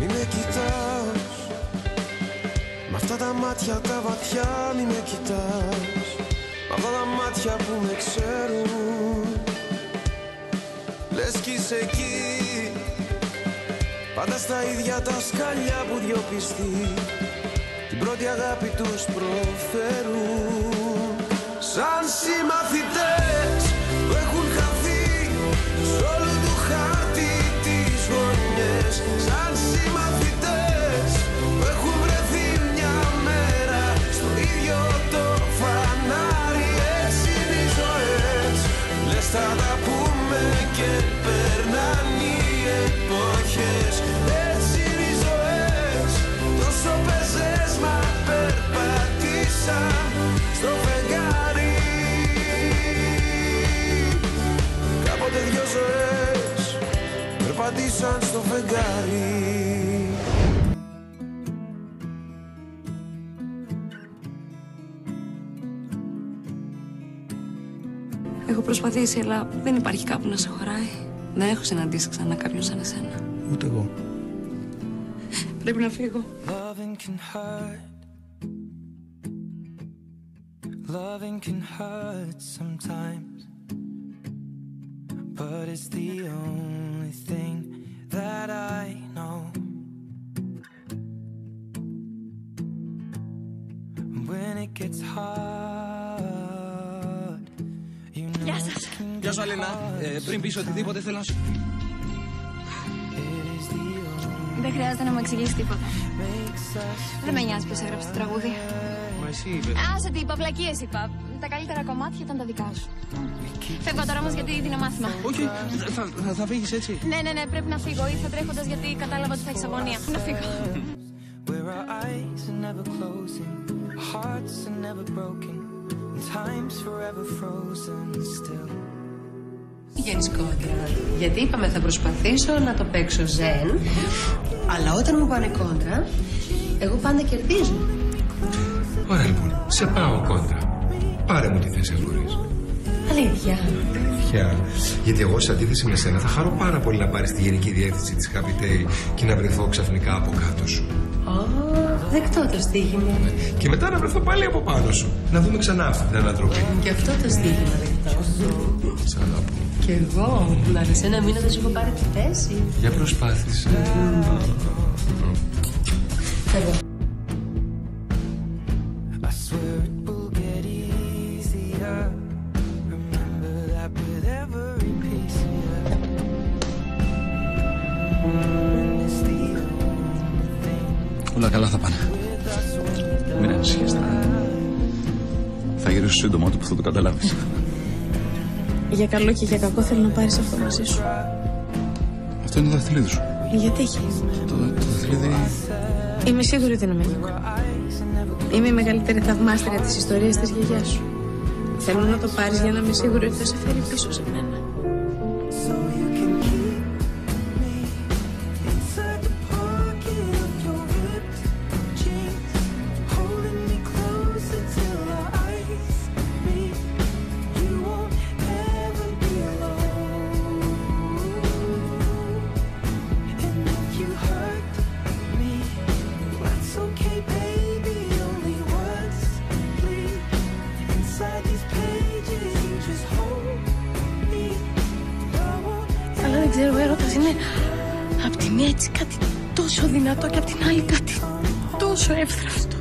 Μη με κοιτάς μ' αυτά τα μάτια τα βαθιά, μη με κοιτάς μ' αυτά τα μάτια που με ξέρουν. Λες κι είσαι εκεί, πάντα στα ίδια τα σκαλιά που δυο πιστοί την πρώτη αγάπη τους προφέρουν. Σαν συμμαθητές που έχουν χαθεί σ' όλου του χάρτη τις γωνιές. Σαν συμμαθητές που έχουν βρεθεί μια μέρα στο ίδιο το φανάρι. Έτσι είναι οι ζωές, λες θα τα πούμε και περνάνε οι εποχές. Έτσι είναι οι ζωές, τόσο πεζές μα περπατήσαν στο φεγγάρι. Κάποτε δυο ζωές περπατήσαν στο φεγγάρι. Έχω προσπαθήσει, αλλά δεν υπάρχει κάπου να σε χωράει. Δεν έχω συναντήσει ξανά κάποιον σαν εσένα. Ούτε εγώ. Πρέπει να φύγω. Loving can hurt sometimes, but it's the only thing that I know. When it gets hard, you know. Γεια σας. Γεια σου, Αλίνα. Πριν πεις οτιδήποτε θέλω να σου... Δεν χρειάζεται να μου εξηγήσει τίποτα. Δεν με νοιάζει ποιος έγραψε το τραγούδι. Μα εσύ είπες. Άσε τι είπα, πλακίες είπα. Τα καλύτερα κομμάτια ήταν τα δικά σου. Φεύγω τώρα όμως γιατί δίνω μάθημα. Όχι, θα φύγεις έτσι. Ναι, πρέπει να φύγω. Ήρθα τρέχοντας γιατί κατάλαβα ότι θα έχεις αγωνία. Να φύγω. Where our eyes are never closing, our hearts are never broken, and time's forever frozen still. Πηγαίνεις κόντρα. Γιατί είπαμε θα προσπαθήσω να το παίξω ζεν, αλλά όταν μου πάνε κόντρα, εγώ πάντα κερδίζω. Ωραία λοιπόν, σε πάω κόντρα. Πάρε μου τη θέση αν μπορείς. Αλήθεια. Αλήθεια. Γιατί εγώ σε αντίθεση με σένα θα χαρώ πάρα πολύ να πάρεις τη γενική διεύθυνση της Happy και να βρεθώ ξαφνικά από κάτω σου. Δεκτό το στοίχημα. Και μετά να βρεθώ πάλι από πάνω σου. Να δούμε ξανά αυτή την ανατροπή. Και αυτό το στοίχημα δεκτό. Σ' αγαπώ. Κι εγώ. Να σε ένα μήνα δεν σου έχω πάρει τη θέση. Για προσπάθησε. Φεύγω. Όλα καλά θα πάνε. Μην ανησυχείς τώρα. Θα γυρίσω σύντομα ότι που θα το καταλάβεις. Για καλό και για κακό θέλω να πάρεις αυτό μαζί σου. Αυτό είναι το δαχτυλίδι σου. Γιατί έχει. Το δαχτυλίδι... Είμαι σίγουρη ότι είναι μαγικό. Είμαι η μεγαλύτερη θαυμάστρια της ιστορίας της γιαγιάς σου. Θέλω να το πάρεις για να είμαι σίγουρη ότι θα σε φέρει πίσω σε μένα. Αλλά δεν ξέρω, ο έρωτας είναι απ' τη μία έτσι κάτι τόσο δυνατό και απ' την άλλη κάτι τόσο εύθραυστο.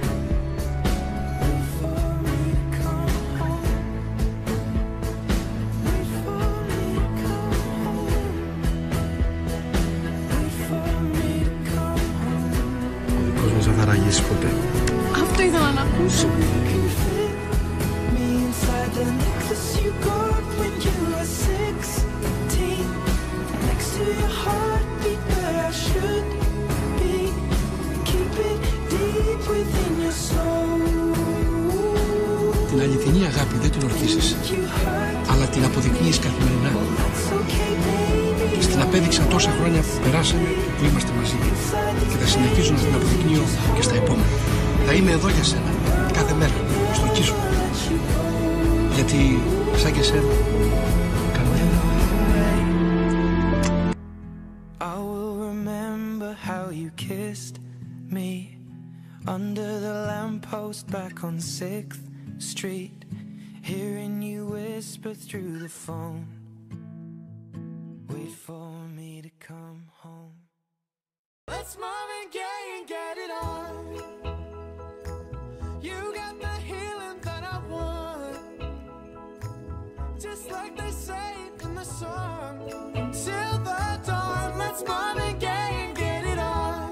Ο δικός μας δεν θα ραγίσει ποτέ. Αυτό ήθελα να ακούσω. Την αληθινή αγάπη δεν την ορκίζεις, αλλά την αποδεικνύεις καθημερινά. Και στην απέδειξαν τόσα χρόνια που περάσαμε που είμαστε μαζί. Και θα συνεχίζω να την αποδεικνύω και στα επόμενα. Θα είμαι εδώ για σένα, κάθε μέρα, στο εκεί σου. Γιατί, σαν και σένα, κανένα. I will remember how you kissed under the lamppost back on 6th Street, hearing you whisper through the phone, wait for me to come home. Let's Marvin Gaye and get it on. You got the healing that I want, just like they say in the song. Until the dawn, let's Marvin Gaye and get it on.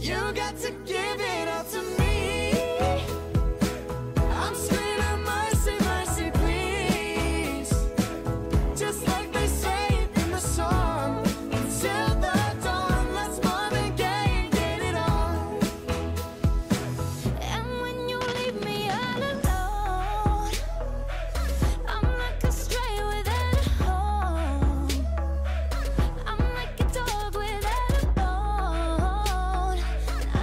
You got to give it up to me. I'm screaming mercy, mercy, please, just like they say in the song. Until the dawn, let's Marvin Gaye and get it on. And when you leave me all alone, I'm like a stray without a home. I'm like a dog without a bone.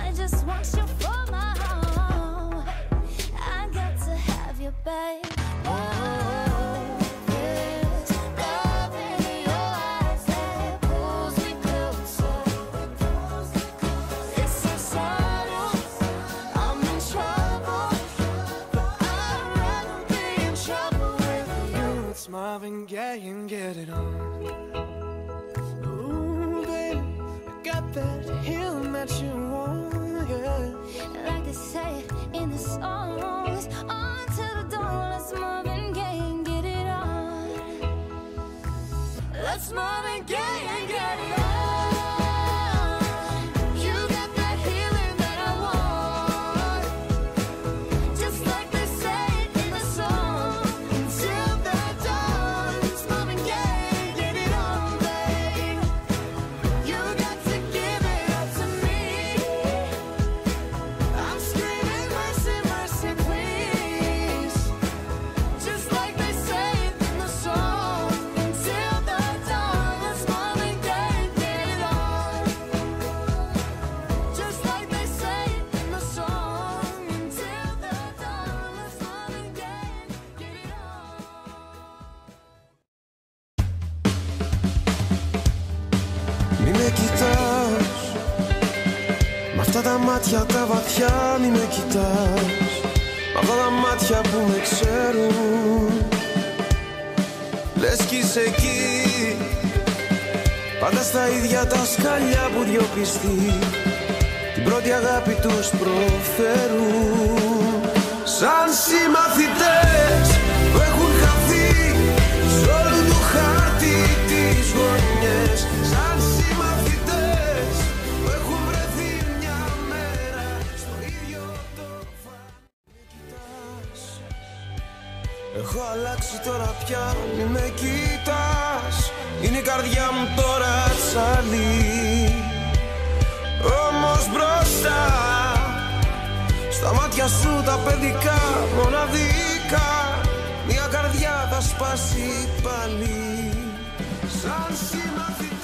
I just want you for my home. I got to have you, babe. Oh, there's love in your eyes that pulls me closer. It's so subtle, I'm in trouble, but I'd rather be in trouble with you. It's Marvin Gaye and get it on. Ooh, baby, I got that healing that you want, yeah. Like they say in the songs, on to the dawn, let's Marvin Gaye and get it on. Let's Marvin Gaye and get it on. You got that healing that I want, just like they say in the song. Until the dawn, it's Marvin Gaye and get it on, babe. You got to give it up to me. I'm screaming mercy, mercy, please, just like they say in the song. Until the dawn, let's Marvin Gaye and get it on, just like they say in the song. Until the dawn, let's Marvin Gaye and get it on. Μη με κοιτάς μ' αυτά τα μάτια τα βαθιά, μη με κοιτάς μ' αυτά τα μάτια που με ξέρουν. Λες κι είσαι εκεί, πάντα στα ίδια τα σκαλιά που δυο πιστοί την πρώτη αγάπη τους προφέρουν. Σαν συμμαθητές που έχουν χαθεί σ' όλου του χάρτη τις γωνιές. Σαν συμμαθητές που έχουν βρεθεί μια μέρα στο ίδιο το φανείς. Έχω αλλάξει τώρα πια, μη με κοιτάς, είναι η καρδιά μου τώρα τσαλή. Όμως μπροστά στα μάτια σου τα παιδικά μοναδικά, μια καρδιά θα σπάσει πάλι. Σαν συμμαθητές